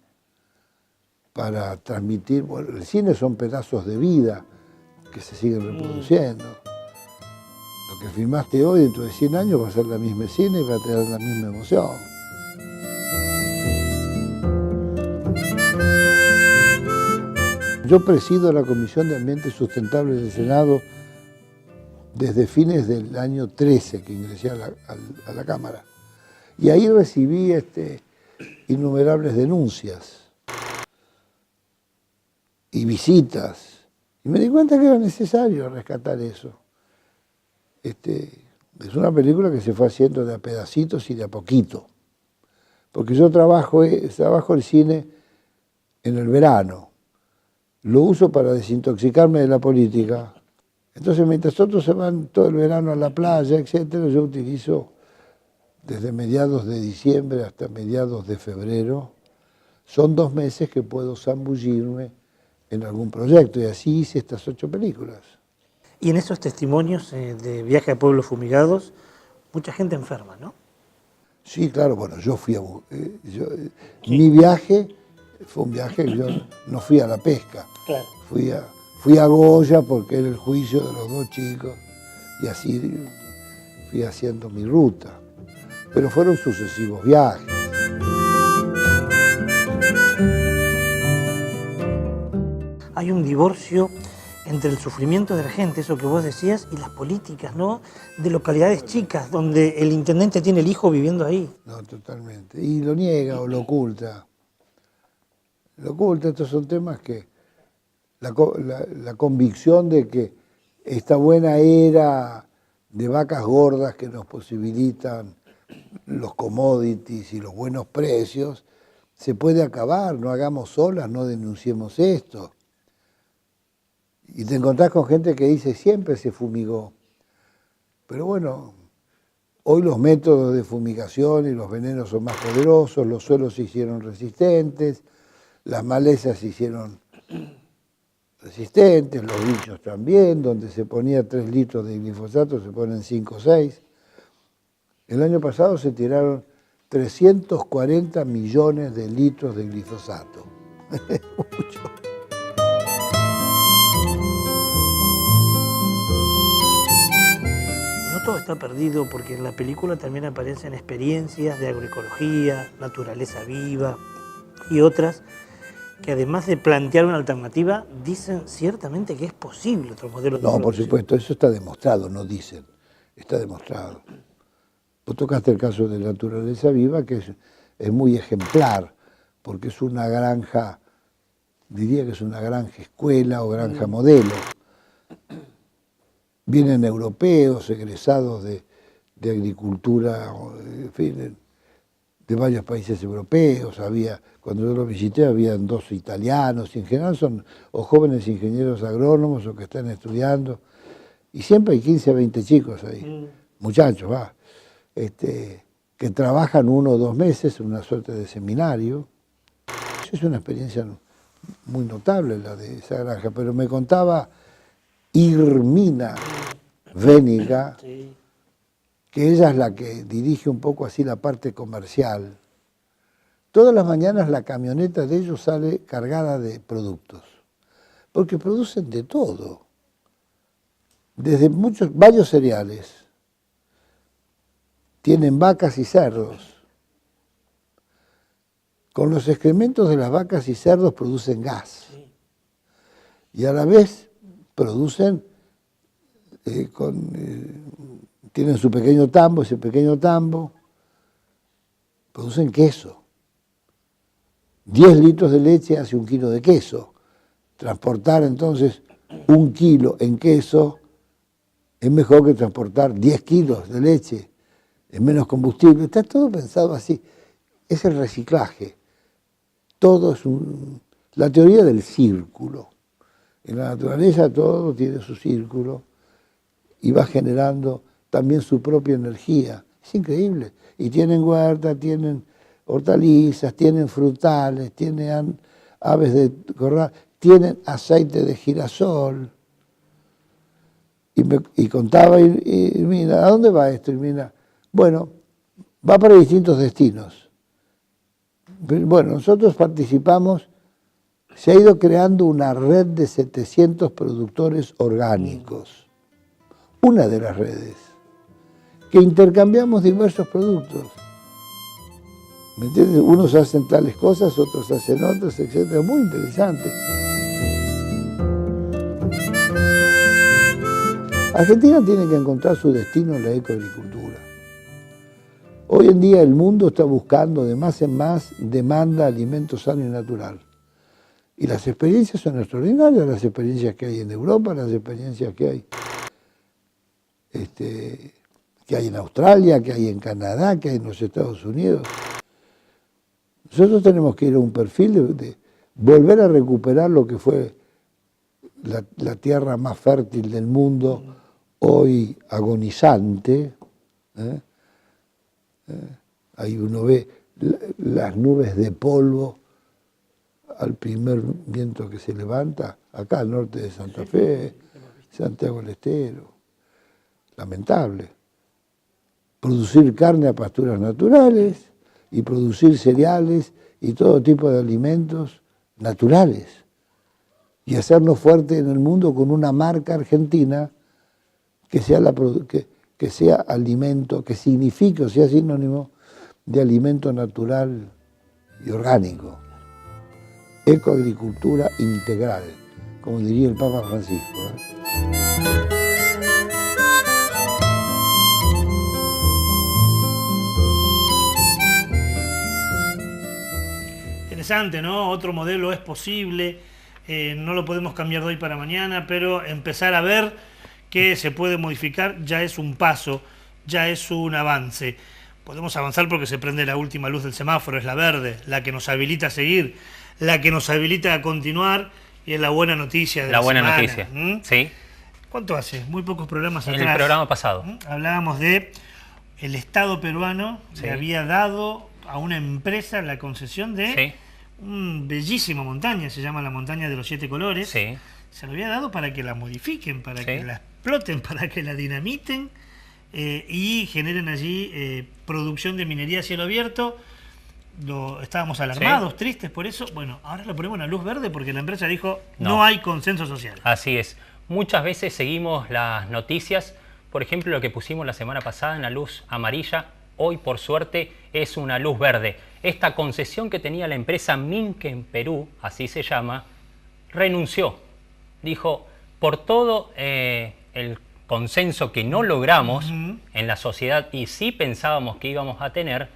para transmitir. Bueno, el cine son pedazos de vida que se siguen reproduciendo. Lo que filmaste hoy dentro de 100 años va a ser la misma escena y va a tener la misma emoción. Yo presido la Comisión de Ambiente Sustentable del Senado desde fines del año 13 que ingresé a la Cámara. Y ahí recibí innumerables denuncias y visitas. Y me di cuenta que era necesario rescatar eso. Es una película que se fue haciendo de a pedacitos y de a poquito. Porque yo trabajo el cine en el verano. Lo uso para desintoxicarme de la política. Entonces, mientras otros se van todo el verano a la playa, etcétera, yo utilizo desde mediados de diciembre hasta mediados de febrero. Son 2 meses que puedo zambullirme en algún proyecto, y así hice estas 8 películas. Y en esos testimonios de viaje a pueblos fumigados, mucha gente enferma, ¿no? Sí, claro, bueno, yo fui a... Mi viaje fue un viaje que yo no fui a la pesca. Claro. Fui a Goya porque era el juicio de los 2 chicos, y así fui haciendo mi ruta. Pero fueron sucesivos viajes. Hay un divorcio entre el sufrimiento de la gente, eso que vos decías, y las políticas, ¿no? De localidades chicas, donde el intendente tiene el hijo viviendo ahí. No, totalmente. Y lo niega o lo oculta. Lo oculta. Estos son temas que la convicción de que esta buena era de vacas gordas que nos posibilitan los commodities y los buenos precios, se puede acabar. No hagamos olas, no denunciemos esto. Y te encontrás con gente que dice siempre se fumigó. Pero bueno, hoy los métodos de fumigación y los venenos son más poderosos, los suelos se hicieron resistentes, las malezas se hicieron resistentes, los bichos también, donde se ponía 3 litros de glifosato se ponen 5 o 6. El año pasado se tiraron 340 millones de litros de glifosato. Mucho. No todo está perdido porque en la película también aparecen experiencias de agroecología, naturaleza viva y otras que además de plantear una alternativa, dicen ciertamente que es posible otro modelo de producción. No, por supuesto, eso está demostrado, no dicen, está demostrado. Vos tocaste el caso de naturaleza viva, que es muy ejemplar, porque es una granja, diría que es una granja escuela o granja modelo. Vienen europeos, egresados de agricultura, en fin, de varios países europeos. Cuando yo lo visité, habían 2 italianos, y en general son o jóvenes ingenieros agrónomos o que están estudiando. Y siempre hay 15 a 20 chicos ahí, muchachos, que trabajan 1 o 2 meses en una suerte de seminario. Es una experiencia muy notable la de esa granja, pero me contaba Irmina Véniga, Sí. que ella es la que dirige un poco así la parte comercial. Todas las mañanas la camioneta de ellos sale cargada de productos, porque producen de todo, desde varios cereales. Tienen vacas y cerdos. Con los excrementos de las vacas y cerdos producen gas. Sí. Y a la vez producen, tienen su pequeño tambo, ese pequeño tambo, producen queso. 10 litros de leche hace 1 kilo de queso. Transportar entonces 1 kilo en queso es mejor que transportar 10 kilos de leche, es menos combustible. Está todo pensado así. Es el reciclaje. Todo es la teoría del círculo. En la naturaleza todo tiene su círculo y va generando también su propia energía. Es increíble. Y tienen huerta, tienen hortalizas, tienen frutales, tienen aves de corral, tienen aceite de girasol. Y contaba Irmina, ¿a dónde va esto, Irmina? Bueno, va para distintos destinos. Bueno, nosotros participamos, se ha ido creando una red de 700 productores orgánicos. Una de las redes, que intercambiamos diversos productos. ¿Me entiendes? Unos hacen tales cosas, otros hacen otras, etc. Muy interesante. Argentina tiene que encontrar su destino en la ecoagricultura. Hoy en día el mundo está buscando de más en más demanda de alimento sano y natural. Y las experiencias son extraordinarias, las experiencias que hay en Europa, las experiencias que hay en Australia, que hay en Canadá, que hay en los Estados Unidos. Nosotros tenemos que ir a un perfil de volver a recuperar lo que fue la tierra más fértil del mundo, hoy agonizante. Ahí uno ve las nubes de polvo al primer viento que se levanta, acá al norte de Santa Fe, Santiago del Estero. Lamentable. Producir carne a pasturas naturales y producir cereales y todo tipo de alimentos naturales. Y hacernos fuertes en el mundo con una marca argentina que sea alimento, que signifique o sea sinónimo de alimento natural y orgánico. Ecoagricultura integral, como diría el Papa Francisco. Interesante, ¿no? Otro modelo es posible, no lo podemos cambiar de hoy para mañana, pero empezar a ver que se puede modificar ya es un paso, ya es un avance. Podemos avanzar porque se prende la última luz del semáforo, es la verde, la que nos habilita a seguir, la que nos habilita a continuar, y es la buena noticia de la buena semana. noticia, ¿sí? ¿Cuánto hace? Muy pocos programas atrás. En el programa pasado. Hablábamos de el Estado peruano le había dado a una empresa la concesión de una bellísima montaña, se llama la montaña de los 7 colores. Sí. Se lo había dado para que la modifiquen, para que la exploten, para que la dinamiten y generen allí producción de minería a cielo abierto. Estábamos alarmados, tristes por eso. Bueno, ahora lo ponemos en la luz verde porque la empresa dijo no hay consenso social. Así es. Muchas veces seguimos las noticias, por ejemplo lo que pusimos la semana pasada en la luz amarilla, hoy por suerte es una luz verde. Esta concesión que tenía la empresa Minque en Perú, así se llama, renunció. Dijo, por todo el consenso que no logramos en la sociedad y sí pensábamos que íbamos a tener,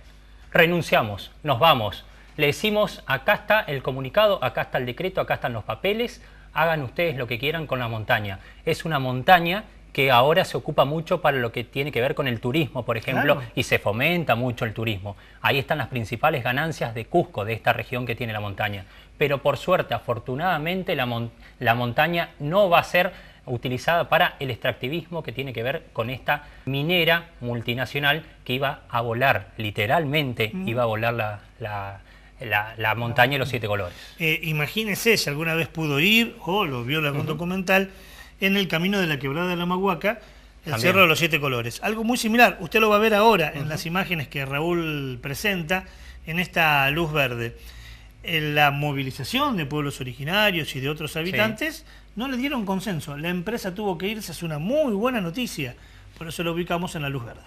renunciamos, nos vamos. Le decimos, acá está el comunicado, acá está el decreto, acá están los papeles, hagan ustedes lo que quieran con la montaña. Es una montaña que ahora se ocupa mucho para lo que tiene que ver con el turismo, por ejemplo, y se fomenta mucho el turismo. Ahí están las principales ganancias de Cusco, de esta región que tiene la montaña. Pero por suerte, afortunadamente, la montaña no va a ser utilizada para el extractivismo que tiene que ver con esta minera multinacional que iba a volar, literalmente iba a volar la montaña de los 7 colores. Imagínese si alguna vez pudo ir o lo vio en algún documental en el camino de la quebrada de la Mahuaca, el Cerro de los 7 colores. Algo muy similar, usted lo va a ver ahora en las imágenes que Raúl presenta en esta luz verde. En la movilización de pueblos originarios y de otros habitantes no le dieron consenso. La empresa tuvo que irse, es una muy buena noticia. Por eso lo ubicamos en la luz verde.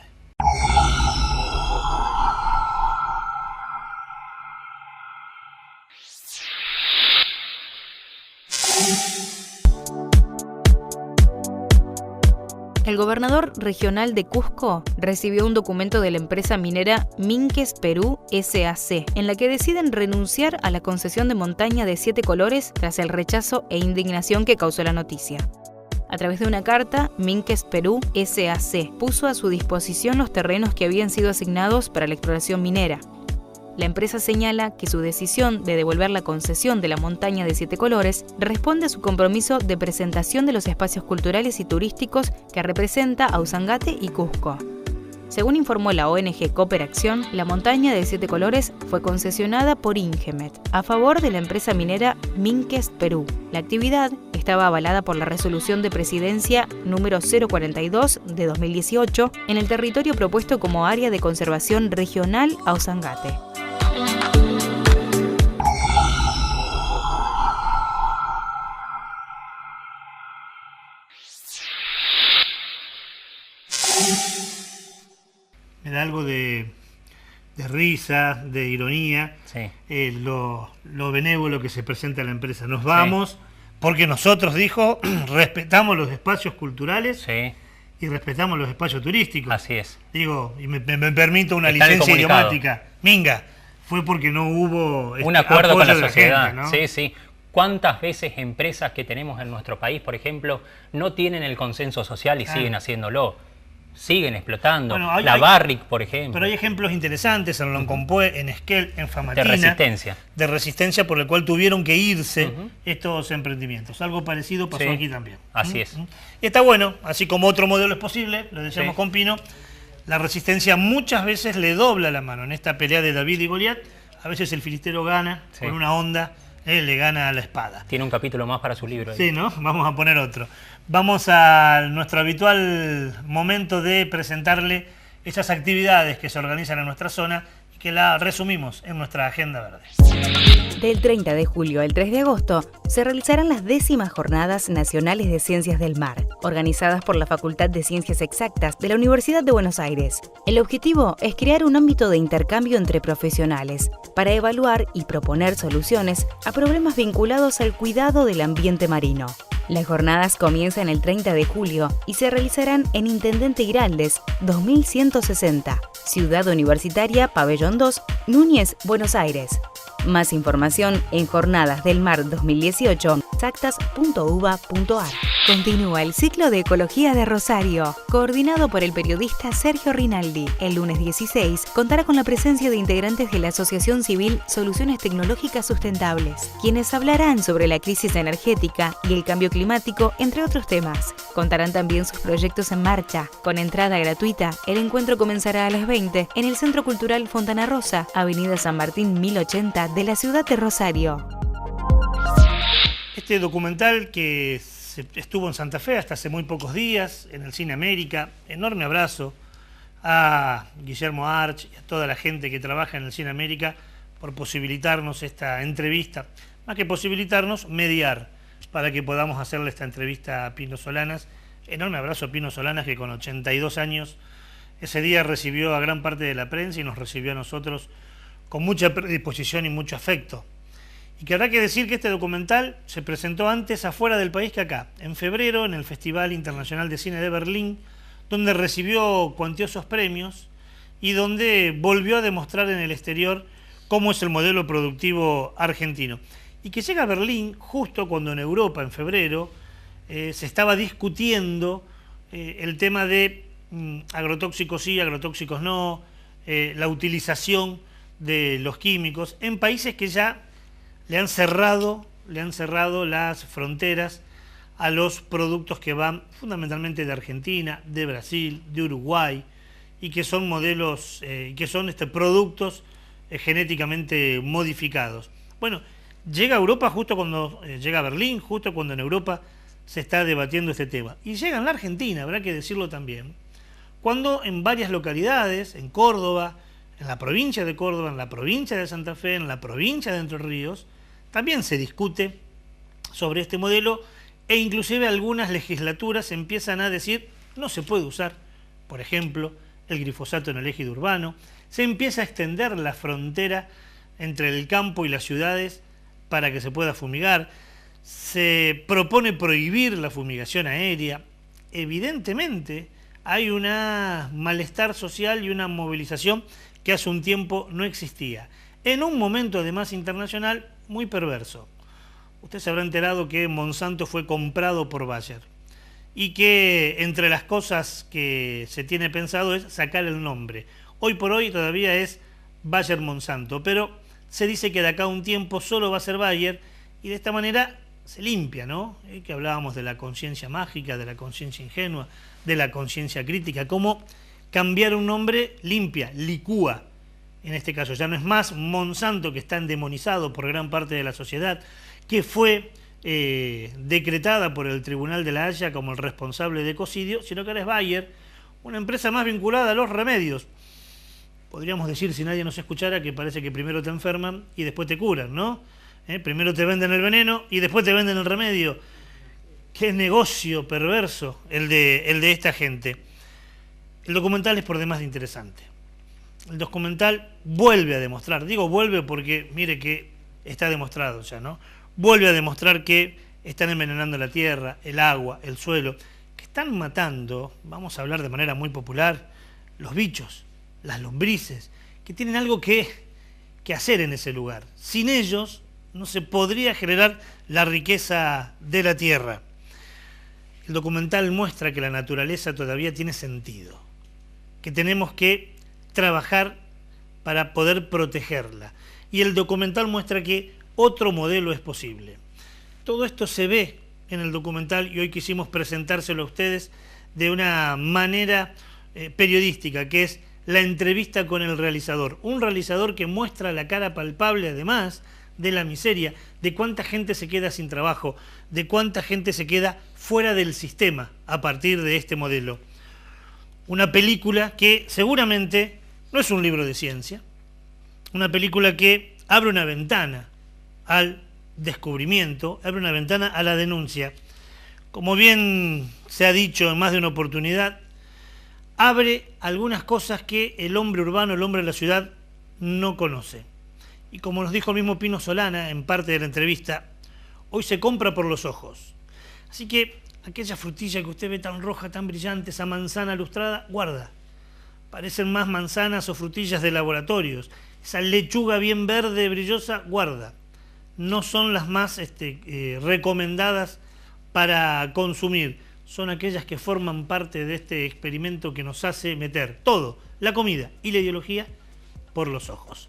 El gobernador regional de Cusco recibió un documento de la empresa minera Minques Perú SAC, en la que deciden renunciar a la concesión de montaña de 7 colores tras el rechazo e indignación que causó la noticia. A través de una carta, Minkes Perú SAC puso a su disposición los terrenos que habían sido asignados para la exploración minera. La empresa señala que su decisión de devolver la concesión de la montaña de 7 colores responde a su compromiso de presentación de los espacios culturales y turísticos que representa a Uzangate y Cusco. Según informó la ONG Cooperación, la montaña de 7 colores fue concesionada por Ingemet, a favor de la empresa minera Minkes Perú. La actividad estaba avalada por la resolución de presidencia número 042 de 2018 en el territorio propuesto como área de conservación regional a Uzangate. Me da algo de risa, de ironía, Sí. Lo benévolo que se presenta en la empresa. Nos vamos porque nosotros, dijo, respetamos los espacios culturales Sí, y respetamos los espacios turísticos. así es. Digo, y me permito una Está en el licencia comunicado. idiomática. Minga, fue porque no hubo Un acuerdo con la apoyo de sociedad. gente, ¿no? Sí, sí. ¿Cuántas veces empresas que tenemos en nuestro país, por ejemplo, no tienen el consenso social y siguen haciéndolo? Siguen explotando. Bueno, La Barrick, por ejemplo. Pero hay ejemplos interesantes en Loncompue, en Esquel, en Famatina. De resistencia por el cual tuvieron que irse estos emprendimientos. Algo parecido pasó aquí también. Así es. Y está bueno, así como otro modelo es posible, lo decíamos con Pino, la resistencia muchas veces le dobla la mano. En esta pelea de David y Goliat, a veces el filistero gana con una onda, le gana a la espada. Tiene un capítulo más para su libro. Sí, ¿no? Vamos a poner otro. Vamos a nuestro habitual momento de presentarle esas actividades que se organizan en nuestra zona y que la resumimos en nuestra agenda verde. Del 30 de julio al 3 de agosto se realizarán las 10º Jornadas Nacionales de Ciencias del Mar, organizadas por la Facultad de Ciencias Exactas de la Universidad de Buenos Aires. El objetivo es crear un ámbito de intercambio entre profesionales para evaluar y proponer soluciones a problemas vinculados al cuidado del ambiente marino. Las jornadas comienzan el 30 de julio y se realizarán en Intendente Giraldes, 2160, Ciudad Universitaria, Pabellón 2, Núñez, Buenos Aires. Más información en Jornadas del Mar 2018, exactas.uba.ar. Continúa el ciclo de Ecología de Rosario, coordinado por el periodista Sergio Rinaldi. El lunes 16 contará con la presencia de integrantes de la Asociación Civil Soluciones Tecnológicas Sustentables, quienes hablarán sobre la crisis energética y el cambio climático, entre otros temas. Contarán también sus proyectos en marcha. Con entrada gratuita, el encuentro comenzará a las 20 en el Centro Cultural Fontana Rosa, Avenida San Martín 1080 de la ciudad de Rosario. Este documental que estuvo en Santa Fe hasta hace muy pocos días, en el Cine América, enorme abrazo a Guillermo Arch y a toda la gente que trabaja en el Cine América por posibilitarnos esta entrevista, más que posibilitarnos, mediar para que podamos hacerle esta entrevista a Pino Solanas. Enorme abrazo a Pino Solanas, que con 82 años ese día recibió a gran parte de la prensa y nos recibió a nosotros con mucha predisposición y mucho afecto. Y que habrá que decir que este documental se presentó antes afuera del país que acá, en febrero, en el Festival Internacional de Cine de Berlín, donde recibió cuantiosos premios y donde volvió a demostrar en el exterior cómo es el modelo productivo argentino. Y que llega a Berlín justo cuando en Europa, en febrero, se estaba discutiendo el tema de agrotóxicos sí, agrotóxicos no, la utilización de los químicos en países que ya le han cerrado las fronteras a los productos que van fundamentalmente de Argentina, de Brasil, de Uruguay, y que son modelos, que son productos genéticamente modificados. Bueno, llega a Europa justo cuando, llega a Berlín, justo cuando en Europa se está debatiendo este tema. Y llega en la Argentina, habrá que decirlo también, cuando en varias localidades, en Córdoba, en la provincia de Córdoba, en la provincia de Santa Fe, en la provincia de Entre Ríos, también se discute sobre este modelo e inclusive algunas legislaturas empiezan a decir no se puede usar, por ejemplo, el glifosato en el ejido urbano, se empieza a extender la frontera entre el campo y las ciudades para que se pueda fumigar, se propone prohibir la fumigación aérea. Evidentemente hay un malestar social y una movilización que hace un tiempo no existía, en un momento además internacional muy perverso. Usted se habrá enterado que Monsanto fue comprado por Bayer y que entre las cosas que se tiene pensado es sacar el nombre. Hoy por hoy todavía es Bayer Monsanto, pero se dice que de acá a un tiempo solo va a ser Bayer y de esta manera se limpia, ¿no? Que hablábamos de la conciencia mágica, de la conciencia ingenua, de la conciencia crítica, cómo cambiar un nombre limpia, licúa. En este caso ya no es más Monsanto, que está endemonizado por gran parte de la sociedad, que fue decretada por el Tribunal de la Haya como el responsable de ecocidio, sino que ahora es Bayer, una empresa más vinculada a los remedios. Podríamos decir, si nadie nos escuchara, que parece que primero te enferman y después te curan, ¿no? Primero te venden el veneno y después te venden el remedio. Qué negocio perverso el de esta gente. El documental es por demás interesante. El documental vuelve a demostrar, digo vuelve porque mire que está demostrado ya, ¿no? Vuelve a demostrar que están envenenando la tierra, el agua, el suelo, que están matando, vamos a hablar de manera muy popular, los bichos, las lombrices, que tienen algo que hacer en ese lugar. Sin ellos no se podría generar la riqueza de la tierra. El documental muestra que la naturaleza todavía tiene sentido, que tenemos que trabajar para poder protegerla. Y el documental muestra que otro modelo es posible. Todo esto se ve en el documental y hoy quisimos presentárselo a ustedes de una manera periodística, que es la entrevista con el realizador. Un realizador que muestra la cara palpable, además de la miseria, de cuánta gente se queda sin trabajo, de cuánta gente se queda fuera del sistema a partir de este modelo. Una película que seguramente no es un libro de ciencia, una película que abre una ventana al descubrimiento, abre una ventana a la denuncia. Como bien se ha dicho en más de una oportunidad, abre algunas cosas que el hombre urbano, el hombre de la ciudad, no conoce. Y como nos dijo el mismo Pino Solana en parte de la entrevista, hoy se compra por los ojos. Así que aquella frutilla que usted ve tan roja, tan brillante, esa manzana lustrada, guarda. Parecen más manzanas o frutillas de laboratorios. Esa lechuga bien verde, brillosa, guarda. No son las más recomendadas para consumir. Son aquellas que forman parte de este experimento que nos hace meter todo, la comida y la ideología, por los ojos.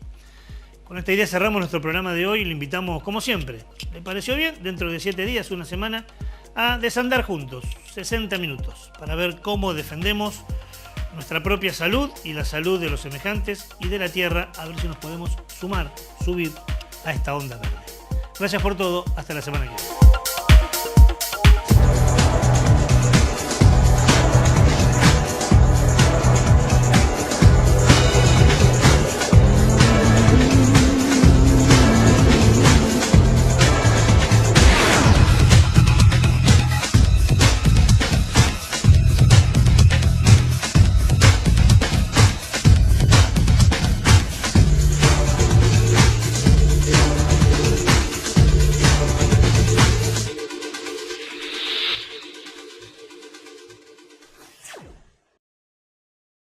Con esta idea cerramos nuestro programa de hoy y le invitamos, como siempre, ¿le pareció bien? Dentro de 7 días, una semana, a desandar juntos 60 minutos para ver cómo defendemos nuestra propia salud y la salud de los semejantes y de la tierra, a ver si nos podemos subir a esta onda verde. Gracias por todo, hasta la semana que viene.